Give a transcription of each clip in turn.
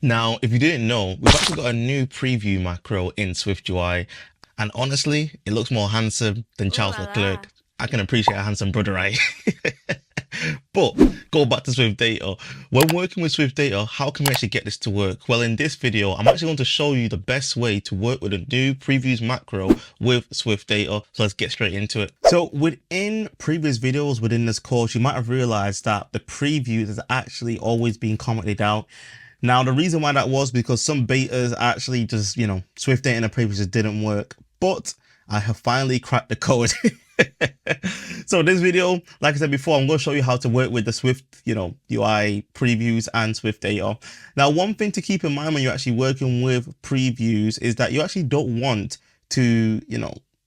Now, if you didn't know, we've actually got a new preview macro in SwiftUI, and honestly, it looks more handsome than Ooh Charles la Leclerc. la. I can appreciate a handsome brother, right? But go back to SwiftData. When working with SwiftData, how can we actually get this to work? Well, in this video, I'm actually going to show you the best way to work with a new previews macro with SwiftData. So let's get straight into it. So within previous videos within this course, you might have realized that the previews has actually always been commented out. Now, the reason why that was because some betas actually just, SwiftData and the previews just didn't work. But I have finally cracked the code. So this video, like I said before, I'm going to show you how to work with the Swift, UI previews and SwiftData. Now, one thing to keep in mind when you're actually working with previews is that you actually don't want to,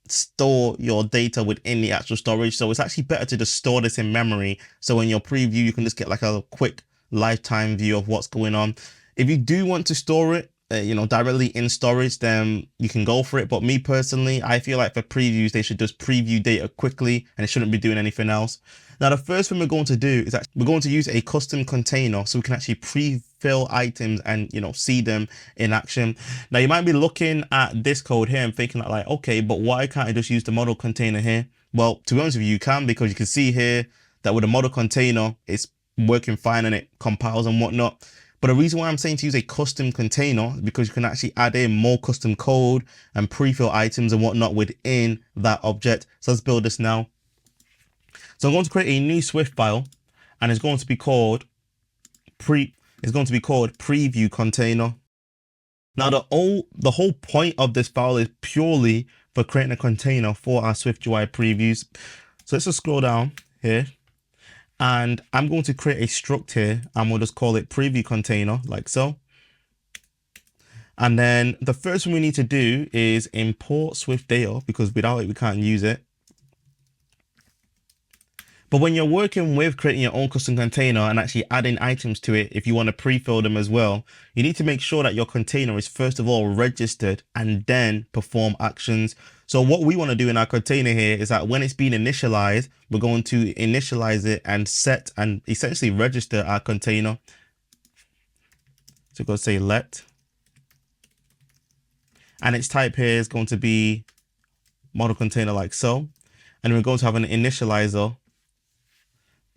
store your data within the actual storage. So it's actually better to just store this in memory. So in your preview, you can just get like a quick lifetime view of what's going on. If you do want to store it, directly in storage, then you can go for it. But me personally, I feel like for previews, they should just preview data quickly and it shouldn't be doing anything else. Now, the first thing we're going to do is we're going to use a custom container so we can actually pre-fill items and, see them in action. Now, you might be looking at this code here and thinking like, okay, but why can't I just use the model container here? Well, to be honest with you, you can, because you can see here that with a model container, it's working fine and it compiles and whatnot. But the reason why I'm saying to use a custom container is because you can actually add in more custom code and pre-fill items and whatnot within that object. So let's build this now. So I'm going to create a new Swift file, and it's going to be called preview container. Now the whole point of this file is purely for creating a container for our SwiftUI previews. So let's just scroll down here. And I'm going to create a struct here and we'll just call it preview container like so. And then the first thing we need to do is import SwiftData because without it, we can't use it. But when you're working with creating your own custom container and actually adding items to it, if you want to pre-fill them as well, you need to make sure that your container is first of all registered and then perform actions. So what we want to do in our container here is that when it's being initialized, we're going to initialize it and set and essentially register our container. So go say let. And its type here is going to be model container like so. And we're going to have an initializer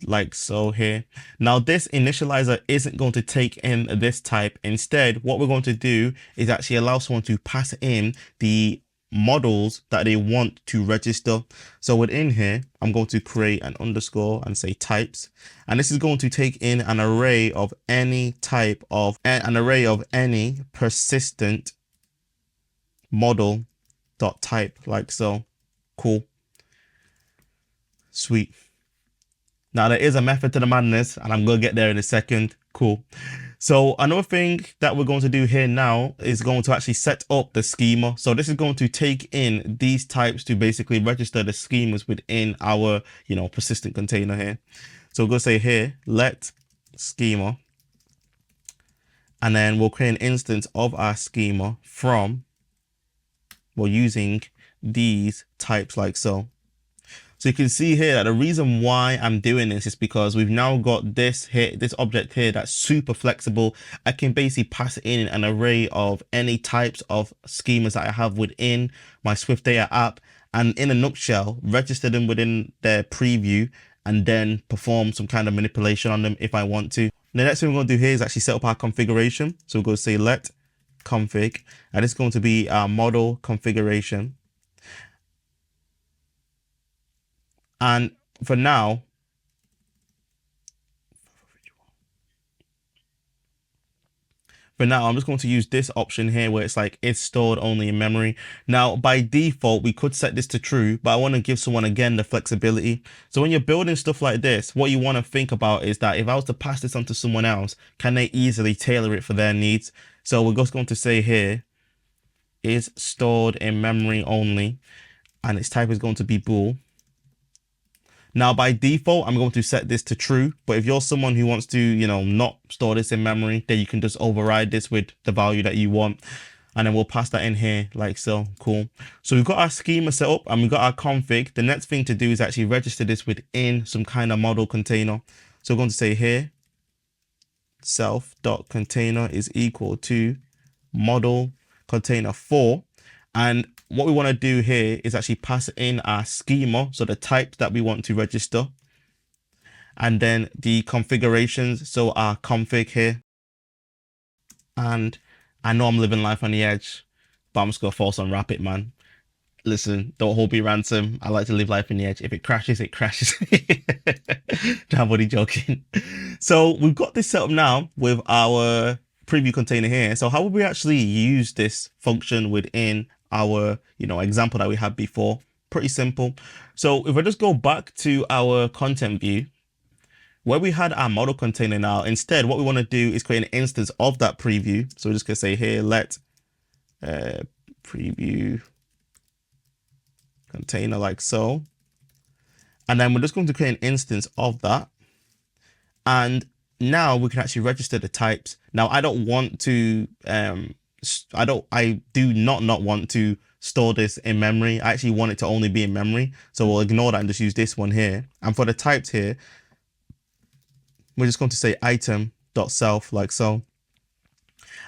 like so here. Now this initializer isn't going to take in this type. Instead, what we're going to do is actually allow someone to pass in the models that they want to register. So within here, I'm going to create an underscore and say types. And this is going to take in an array of any type of any persistent model dot type like so. Cool. Sweet. Now there is a method to the madness and I'm going to get there in a second. Cool. So another thing that we're going to do here now is going to actually set up the schema. So this is going to take in these types to basically register the schemas within our, persistent container here. So we're going to say here, let schema, and then we'll create an instance of our schema from, we're using these types like so. So you can see here that the reason why I'm doing this is because we've now got this object here that's super flexible. I can basically pass in an array of any types of schemas that I have within my SwiftData app, and in a nutshell, register them within their preview and then perform some kind of manipulation on them if I want to. The next thing we're going to do here is actually set up our configuration. So we'll go say let config, and it's going to be our model configuration. And for now, I'm just going to use this option here where it's like it's stored only in memory. Now, by default, we could set this to true, but I want to give someone again the flexibility. So when you're building stuff like this, what you want to think about is that if I was to pass this on to someone else, can they easily tailor it for their needs? So we're just going to say here is stored in memory only, and its type is going to be bool. Now, by default, I'm going to set this to true, but if you're someone who wants to, not store this in memory, then you can just override this with the value that you want. And then we'll pass that in here like so. Cool. So we've got our schema set up and we've got our config. The next thing to do is actually register this within some kind of model container. So we're going to say here, self.container is equal to model container 4. And what we want to do here is actually pass in our schema, so the type that we want to register, and then the configurations, so our config here. And I know I'm living life on the edge, but I'm just gonna force unwrap it, man. Listen, don't hold me ransom. I like to live life in the edge. If it crashes, it crashes. Nobody joking. So we've got this set up now with our preview container here. So how would we actually use this function within our, example that we had before? Pretty simple. So if I just go back to our content view, where we had our model container now, instead, what we want to do is create an instance of that preview. So we're just gonna say here, let preview container like so. And then we're just going to create an instance of that. And now we can actually register the types. Now I don't want to, I do not want to store this in memory. I actually want it to only be in memory. So we'll ignore that and just use this one here. And for the types here, we're just going to say item.self like so.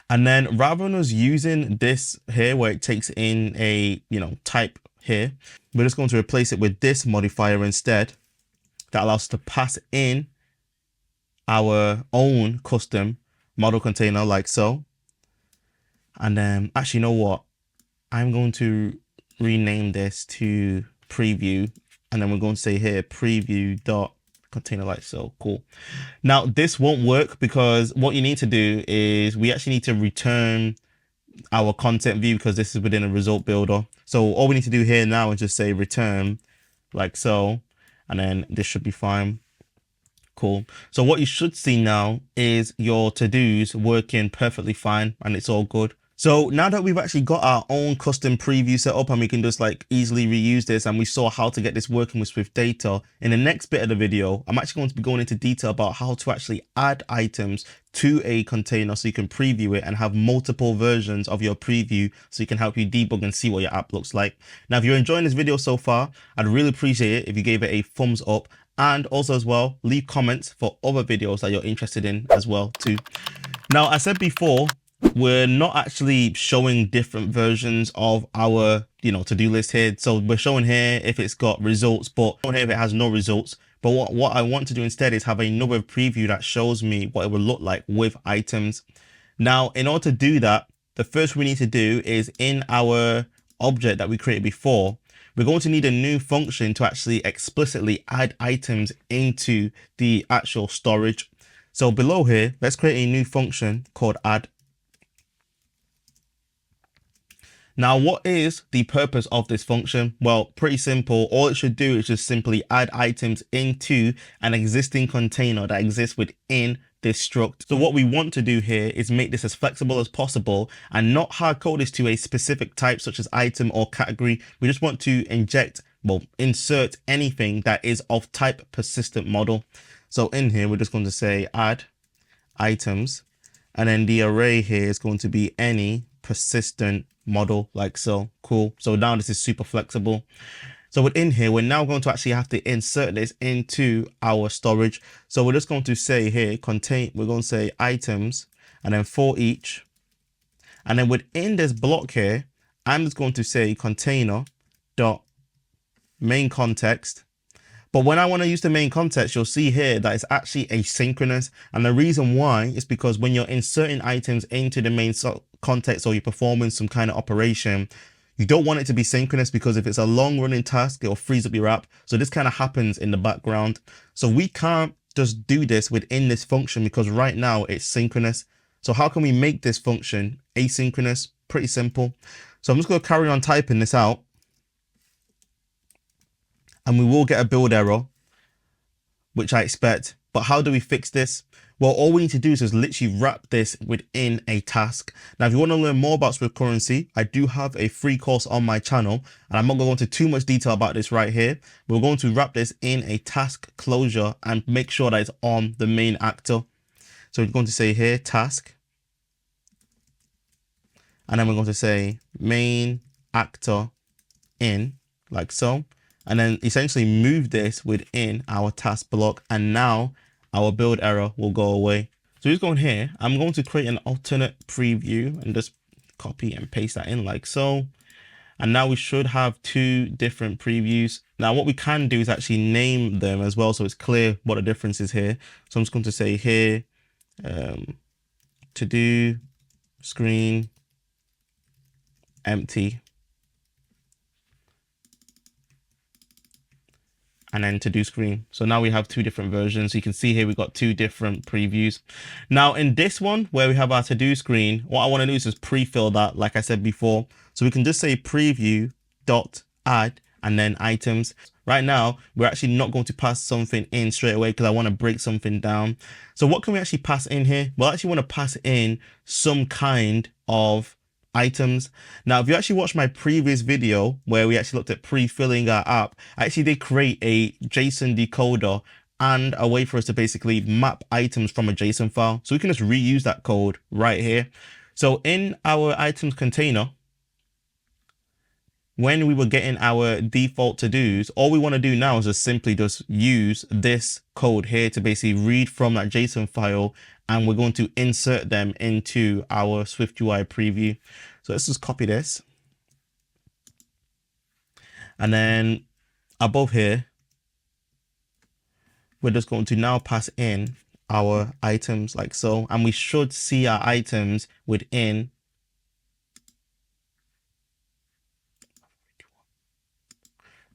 And then rather than us using this here where it takes in a, type here, we're just going to replace it with this modifier instead that allows us to pass in our own custom model container like so. And then actually, you know what? I'm going to rename this to preview, and then we're going to say here preview.container like so. Cool. Now this won't work because what you need to do is we actually need to return our content view because this is within a result builder. So all we need to do here now is just say return like so, and then this should be fine. Cool. So what you should see now is your to-dos working perfectly fine and it's all good. So now that we've actually got our own custom preview set up and we can just easily reuse this, and we saw how to get this working with SwiftData, in the next bit of the video, I'm actually going to be going into detail about how to actually add items to a container so you can preview it and have multiple versions of your preview so you can help you debug and see what your app looks like. Now, if you're enjoying this video so far, I'd really appreciate it if you gave it a thumbs up, and also as well, leave comments for other videos that you're interested in as well too. Now, I said before, we're not actually showing different versions of our, to-do list here. So we're showing here if it's got results, but here if it has no results. But what I want to do instead is have another preview that shows me what it would look like with items. Now, in order to do that, the first we need to do is in our object that we created before, we're going to need a new function to actually explicitly add items into the actual storage. So below here, let's create a new function called add. Now, what is the purpose of this function? Well, pretty simple. All it should do is just simply add items into an existing container that exists within this struct. So what we want to do here is make this as flexible as possible and not hard code this to a specific type such as item or category. We just want to insert anything that is of type persistent model. So in here, we're just going to say add items, and then the array here is going to be any persistent model like so. Cool. So now this is super flexible. So within here, we're now going to actually have to insert this into our storage. So we're just going to say here we're going to say items and then for each. And then within this block here, I'm just going to say container dot main context. But when I want to use the main context, you'll see here that it's actually asynchronous. And the reason why is because when you're inserting items into the main context or you're performing some kind of operation, you don't want it to be synchronous because if it's a long running task, it'll freeze up your app. So this kind of happens in the background. So we can't just do this within this function because right now it's synchronous. So how can we make this function asynchronous? Pretty simple. So I'm just going to carry on typing this out. And we will get a build error, which I expect. But how do we fix this? Well, all we need to do is just literally wrap this within a task. Now, if you want to learn more about Swift currency, I do have a free course on my channel, and I'm not going to go into too much detail about this right here. We're going to wrap this in a task closure and make sure that it's on the main actor. So we're going to say here task, and then we're going to say main actor in like so. And then essentially move this within our task block. And now our build error will go away. So just going here, I'm going to create an alternate preview and just copy and paste that in like so. And now we should have two different previews. Now what we can do is actually name them as well, so it's clear what the difference is here. So I'm just going to say here, to do screen empty, and then to do screen. So now we have two different versions. You can see here we've got two different previews. Now in this one where we have our to do screen, what I want to do is just pre-fill that, like I said before. So we can just say preview dot add and then items. Right now, we're actually not going to pass something in straight away because I want to break something down. So what can we actually pass in here? Well, I actually want to pass in some kind of items. Now, if you actually watched my previous video where we actually looked at pre-filling our app, I actually did create a JSON decoder and a way for us to basically map items from a JSON file. So we can just reuse that code right here. So in our items container, when we were getting our default to-dos, all we want to do now is just simply just use this code here to basically read from that JSON file, and we're going to insert them into our SwiftUI preview. So let's just copy this. And then above here, we're just going to now pass in our items like so, and we should see our items within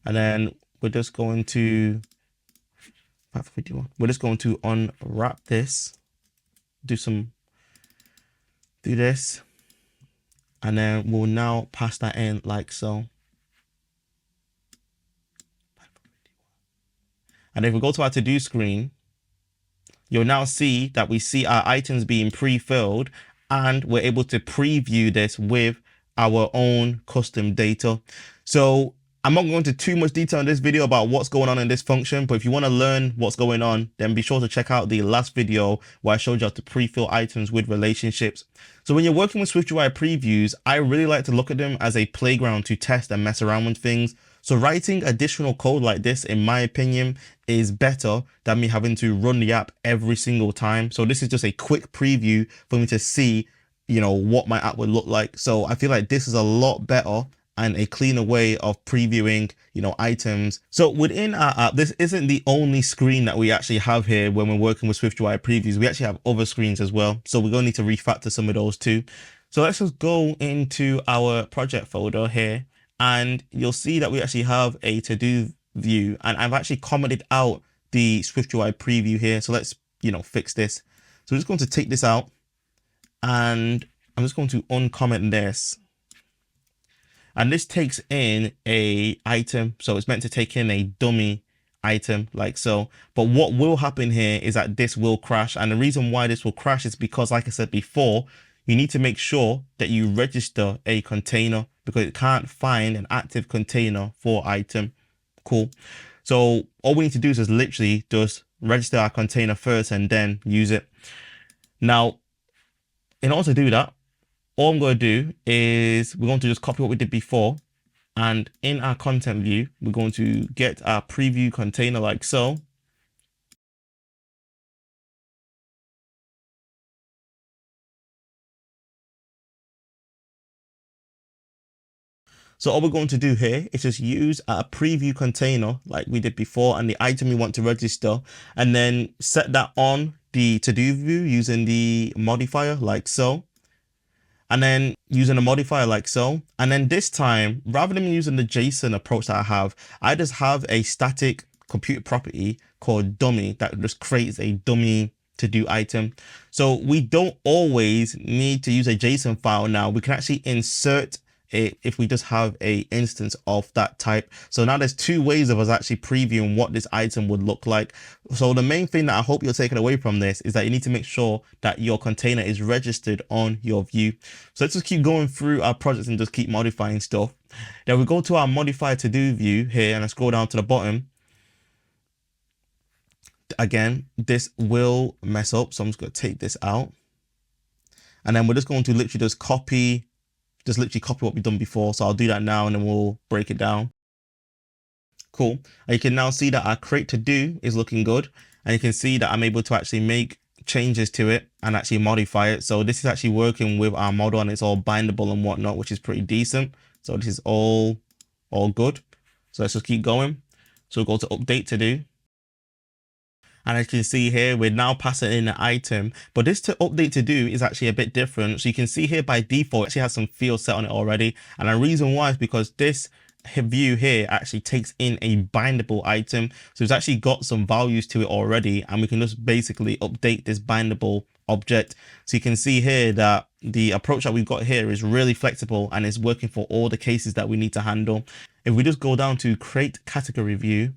and then we're just going to unwrap this, do this, and then we'll now pass that in like so. And if we go to our to-do screen, you'll now see that we see our items being pre-filled, and we're able to preview this with our own custom data. So I'm not going into too much detail in this video about what's going on in this function, but if you want to learn what's going on, then be sure to check out the last video where I showed you how to pre-fill items with relationships. So when you're working with SwiftUI previews, I really like to look at them as a playground to test and mess around with things. So writing additional code like this, in my opinion, is better than me having to run the app every single time. So this is just a quick preview for me to see, what my app would look like. So I feel like this is a lot better and a cleaner way of previewing, items. So within our app, this isn't the only screen that we actually have here when we're working with SwiftUI previews. We actually have other screens as well. So we're going to need to refactor some of those too. So let's just go into our project folder here, and you'll see that we actually have a to-do view, and I've actually commented out the SwiftUI preview here. So let's, fix this. So I'm just going to take this out, and I'm just going to uncomment this. And this takes in a item. So it's meant to take in a dummy item like so. But what will happen here is that this will crash. And the reason why this will crash is because, like I said before, you need to make sure that you register a container, because it can't find an active container for item. Cool. So all we need to do is just literally just register our container first and then use it. Now, in order to do that, all I'm going to do is we're going to just copy what we did before, and in our content view, we're going to get our preview container like so. So all we're going to do here is just use our preview container like we did before, and the item we want to register, and then set that on the to-do view using the modifier like so. And then using a modifier like so. And then this time, rather than using the JSON approach that I just have a static computer property called dummy that just creates a dummy to-do item. So we don't always need to use a JSON file now. We can actually insert it if we just have a instance of that type. So now there's two ways of us actually previewing what this item would look like. So the main thing that I hope you're taking away from this is that you need to make sure that your container is registered on your view. So let's just keep going through our projects and just keep modifying stuff. Then we go to our modify to do view here, and I scroll down to the bottom. Again, this will mess up, so I'm just going to take this out, and then we're just going to literally just copy what we've done before. So I'll do that now, and then we'll break it down. Cool. And you can now see that our create to do is looking good, and you can see that I'm able to actually make changes to it and actually modify it. So this is actually working with our model and it's all bindable and whatnot, which is pretty decent. So this is all good. So let's just keep going. So we'll go to update to do. And as you can see here, we're now passing in an item, but this to update to do is actually a bit different. So you can see here by default, it actually has some fields set on it already. And the reason why is because this view here actually takes in a bindable item. So it's actually got some values to it already. And we can just basically update this bindable object. So you can see here that the approach that we've got here is really flexible and is working for all the cases that we need to handle. If we just go down to create category view,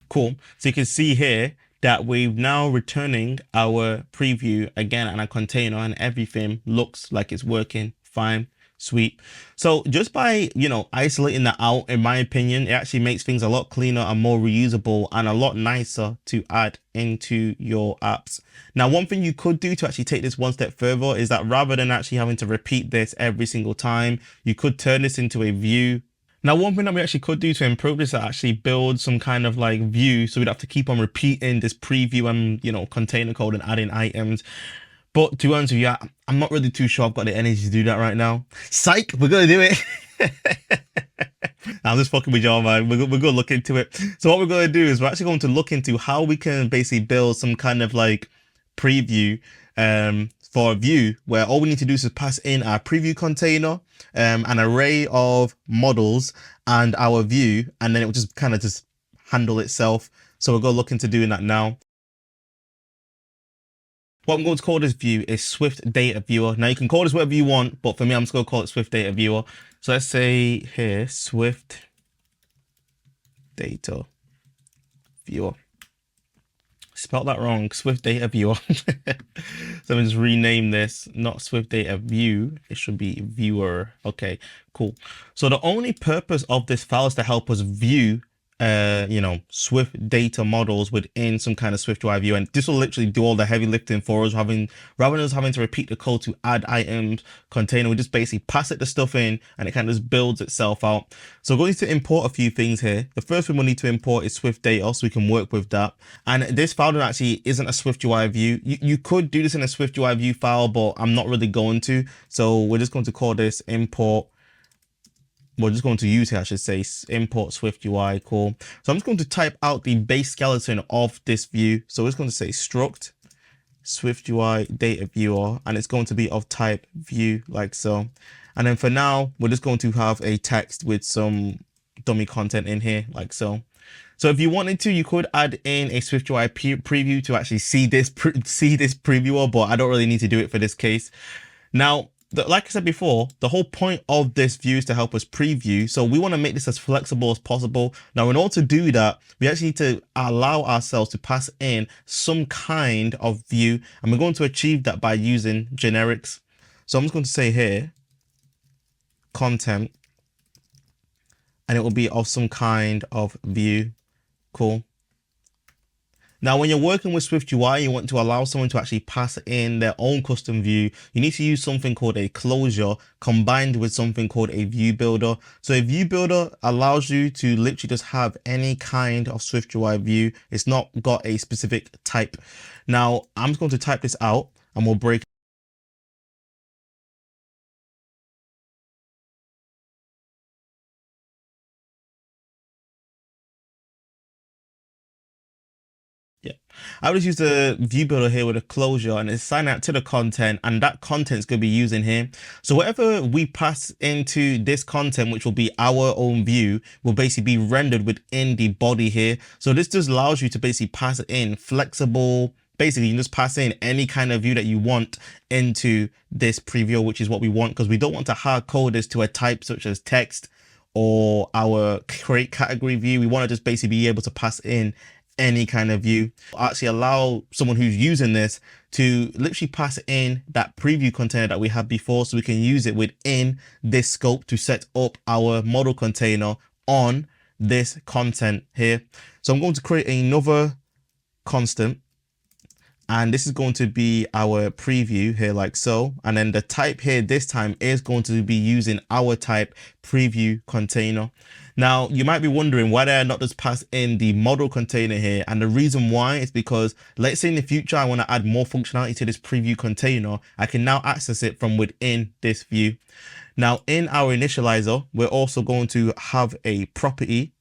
cool. So you can see here that we're now returning our preview again and a container and everything looks like it's working fine. Sweet. So just by, isolating that out, in my opinion, it actually makes things a lot cleaner and more reusable and a lot nicer to add into your apps. Now, one thing you could do to actually take this one step further is that rather than actually having to repeat this every single time, you could turn this into a view. Now, one thing that we actually could do to improve this is actually build some kind of like view. So we'd have to keep on repeating this preview and, container code and adding items. But to be honest with you, I'm not really too sure I've got the energy to do that right now. Psych, we're going to do it. I'm just fucking with y'all, man. We're going to look into it. So what we're going to do is we're actually going to look into how we can basically build some kind of like preview for a view where all we need to do is pass in our preview container, an array of models and our view, and then it will just kind of just handle itself. So we're going to look into doing that now. What I'm going to call this view is SwiftDataPreviewer. Now you can call this whatever you want, but for me, I'm just going to call it SwiftDataPreviewer. So let's say here, SwiftDataPreviewer. Spelled that wrong, SwiftDataPreviewer. So let me just rename this, not SwiftDataView. It should be viewer. Okay, cool. So the only purpose of this file is to help us view Swift data models within some kind of SwiftUI view, and this will literally do all the heavy lifting for us, rather than us having to repeat the code to add items container. We just basically pass it the stuff in and it kind of just builds itself out. So we're going to import a few things here. The first thing we'll need to import is Swift data so we can work with that. And this file actually isn't a SwiftUI view. You could do this in a SwiftUI view file, but I'm not really going to. So we're just going to call this import. We're just going to use here, I should say, import SwiftUI, cool. So I'm just going to type out the base skeleton of this view. So we're just going to say struct SwiftUI data viewer, and it's going to be of type view like so. And then for now, we're just going to have a text with some dummy content in here like so. So if you wanted to, you could add in a SwiftUI preview to actually see this previewer, but I don't really need to do it for this case. Now, like I said before, the whole point of this view is to help us preview. So we want to make this as flexible as possible. Now, in order to do that, we actually need to allow ourselves to pass in some kind of view. And we're going to achieve that by using generics. So I'm just going to say here, content, and it will be of some kind of view. Cool. Now, when you're working with SwiftUI, you want to allow someone to actually pass in their own custom view. You need to use something called a closure combined with something called a view builder. So a view builder allows you to literally just have any kind of SwiftUI view. It's not got a specific type. Now, I'm just going to type this out and we'll break. Yeah, I would just use the view builder here with a closure and assign that to the content, and that content is going to be used in here. So whatever we pass into this content, which will be our own view, will basically be rendered within the body here. So this just allows you to basically pass in flexible. Basically, you can just pass in any kind of view that you want into this preview, which is what we want, because we don't want to hard code this to a type such as text or our create category view. We want to just basically be able to pass in any kind of view. Actually allow someone who's using this to literally pass in that preview container that we had before, so we can use it within this scope to set up our model container on this content here. So I'm going to create another constant, and this is going to be our preview here like so. And then the type here this time is going to be using our type preview container. Now, you might be wondering why did I not just pass in the model container here? And the reason why is because let's say in the future, I want to add more functionality to this preview container. I can now access it from within this view. Now, in our initializer, we're also going to have a property,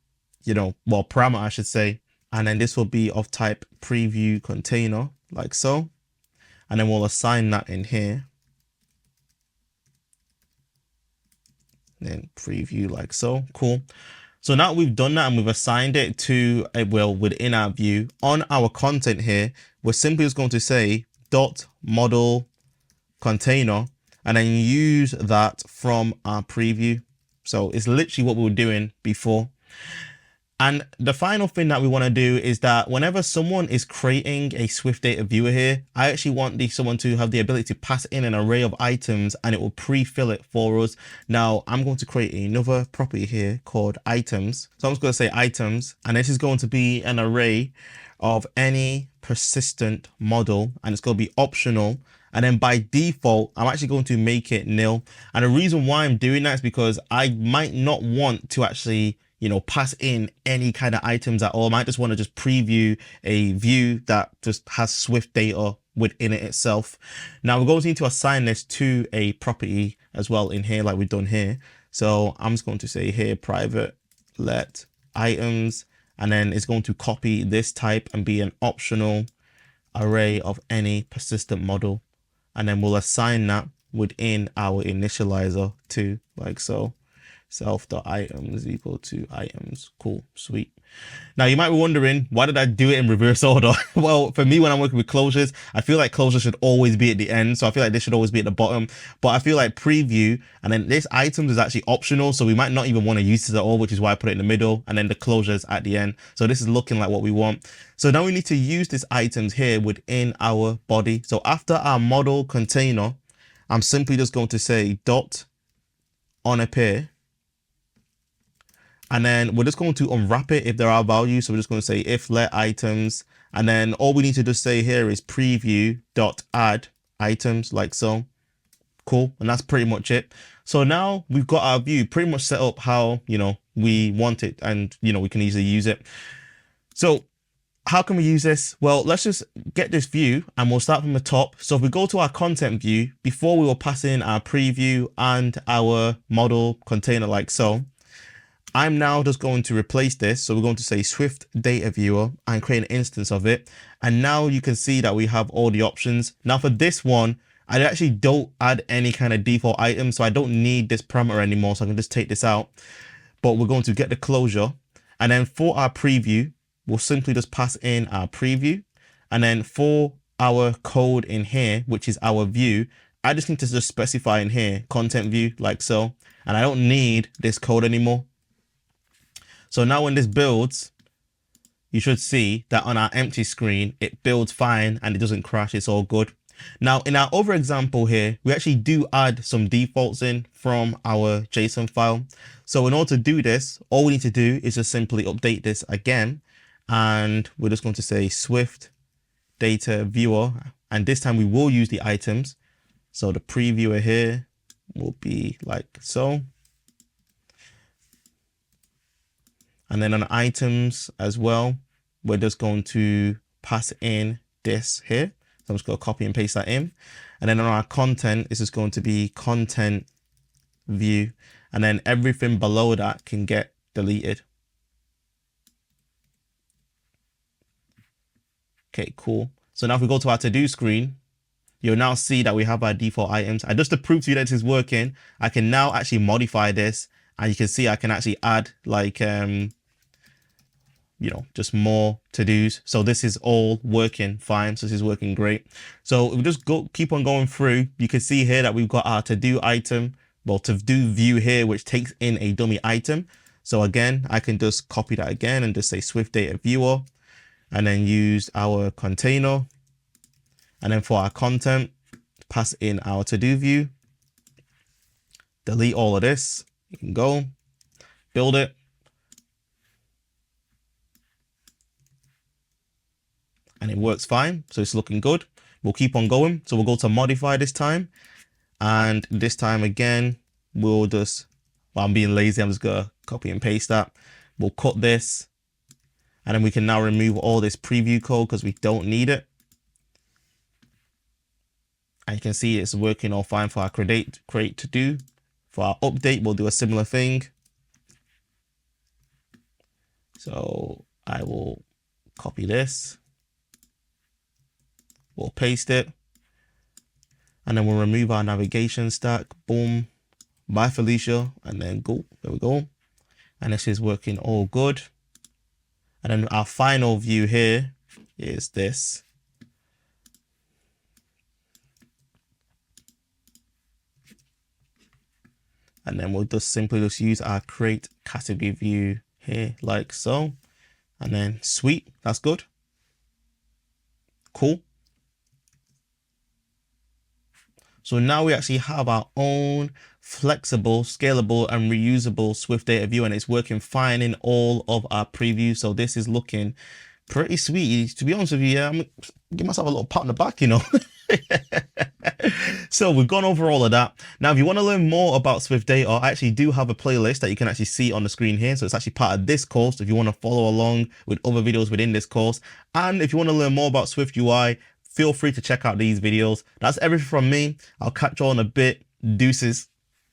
well, parameter, I should say. And then this will be of type preview container, like so. And then we'll assign that in here. Then preview like so. Cool. So now we've done that and we've assigned it to within our view. On our content here, we're simply just going to say dot model container and then use that from our preview. So it's literally what we were doing before. And the final thing that we want to do is that whenever someone is creating a Swift Data Viewer here, I actually want someone to have the ability to pass in an array of items and it will pre-fill it for us. Now I'm going to create another property here called items. So I'm just going to say items, and this is going to be an array of any persistent model, and it's going to be optional. And then by default, I'm actually going to make it nil. And the reason why I'm doing that is because I might not want to actually pass in any kind of items at all. I might just want to just preview a view that just has Swift data within it itself. Now we're going to need to assign this to a property as well in here, like we've done here. So I'm just going to say here, private let items, and then it's going to copy this type and be an optional array of any persistent model. And then we'll assign that within our initializer to like so. Self.items equal to items. Cool, sweet. Now you might be wondering, why did I do it in reverse order? Well, for me, when I'm working with closures, I feel like closure should always be at the end. So I feel like this should always be at the bottom. But I feel like preview and then this items is actually optional. So we might not even want to use this at all, which is why I put it in the middle and then the closures at the end. So this is looking like what we want. So now we need to use this items here within our body. So after our model container, I'm simply just going to say dot on appear. And then we're just going to unwrap it if there are values. So we're just going to say if let items. And then all we need to just say here is preview dot add items like so. Cool. And that's pretty much it. So now we've got our view pretty much set up how, we want it and, we can easily use it. So how can we use this? Well, let's just get this view and we'll start from the top. So if we go to our content view, before we will pass in our preview and our model container like so. I'm now just going to replace this. So we're going to say SwiftDataPreviewer and create an instance of it. And now you can see that we have all the options. Now for this one, I actually don't add any kind of default item. So I don't need this parameter anymore. So I can just take this out. But we're going to get the closure. And then for our preview, we'll simply just pass in our preview. And then for our code in here, which is our view, I just need to just specify in here, content view like so. And I don't need this code anymore. So now when this builds, you should see that on our empty screen, it builds fine and it doesn't crash. It's all good. Now in our other example here, we actually do add some defaults in from our JSON file. So in order to do this, all we need to do is just simply update this again. And we're just going to say SwiftDataPreviewer. And this time we will use the items. So the previewer here will be like so. And then on items as well, we're just going to pass in this here. So I'm just going to copy and paste that in. And then on our content, this is going to be content view. And then everything below that can get deleted. Okay, cool. So now if we go to our to-do screen, you'll now see that we have our default items. And just to prove to you that this is working, I can now actually modify this. And you can see I can actually add like, just more to-dos. So this is all working fine. So this is working great. So if we just keep on going through, you can see here that we've got our to-do item, well, to-do view here, which takes in a dummy item. So again, I can just copy that again and just say SwiftDataPreviewer and then use our container. And then for our content, pass in our to-do view, delete all of this. You can go build it. And it works fine. So it's looking good. We'll keep on going. So we'll go to modify this time. And this time again, we'll just Well, I'm being lazy. I'm just gonna copy and paste that. We'll cut this, and then we can now remove all this preview code because we don't need it. And you can see it's working all fine for our create to do. For our update, we'll do a similar thing. So I will copy this. We'll paste it. And then we'll remove our navigation stack. Boom. Bye, Felicia. And then go. There we go. And this is working all good. And then our final view here is this. And then we'll just simply use our create category view here like so. And then sweet, that's good. Cool. So now we actually have our own flexible, scalable, and reusable Swift data view, and it's working fine in all of our previews. So this is looking pretty sweet. To be honest with you, yeah, I'm gonna give myself a little pat on the back, you know. So we've gone over all of that. Now, if you want to learn more about Swift Data, I actually do have a playlist that you can actually see on the screen here. So it's actually part of this course if you want to follow along with other videos within this course. And if you want to learn more about SwiftUI, feel free to check out these videos. That's everything from me. I'll catch you all in a bit. Deuces.